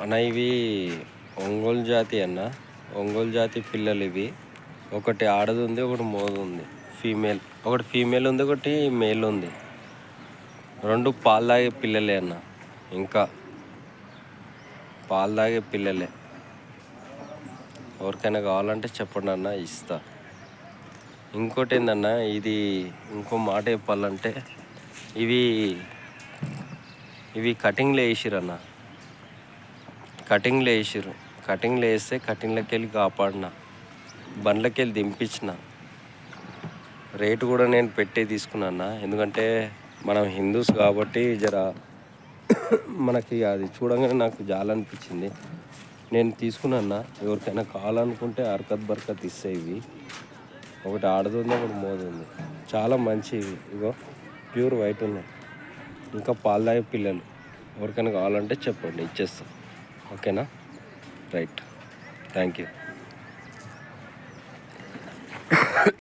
అన్న ఇవి ఒంగోలు జాతి అన్న. ఒంగోలు జాతి పిల్లలు ఇవి. ఒకటి ఆడది ఉంది, ఒకటి మోదు ఉంది, ఫీమేల్. ఒకటి ఫీమేల్ ఉంది, ఒకటి మేల్ ఉంది. రెండు పాలు తాగే పిల్లలే అన్న. ఇంకా పాలు తాగే పిల్లలే. ఎవరికైనా కావాలంటే చెప్పండి అన్న, ఇస్తా. ఇంకోటి ఏందన్న, ఇది ఇంకో మాట చెప్పాలంటే ఇవి ఇవి కటింగ్లో వేసిరన్న. కటింగ్లో వేసిర్రు. కటింగ్లో వేస్తే కటింగ్లోకి వెళ్ళి కాపాడిన, బండ్లకి వెళ్ళి దింపించిన. రేటు కూడా నేను పెట్టే తీసుకున్నా. ఎందుకంటే మనం హిందూస్ కాబట్టి జర మనకి అది చూడంగానే నాకు జాలనిపించింది. నేను తీసుకున్నా. ఎవరికైనా కావాలనుకుంటే హర్కత్ బర్కత్ ఇస్తే ఇవి. ఒకటి ఆడది ఉంది, ఒకటి మోదు ఉంది. చాలా మంచివి. ఇగో ప్యూర్ వైట్ ఉన్నాయి. ఇంకా పాలు తాగే పిల్లలు. ఎవరికైనా కావాలంటే చెప్పండి, ఇచ్చేస్తాం. ఓకేనా? రైట్. Thank you.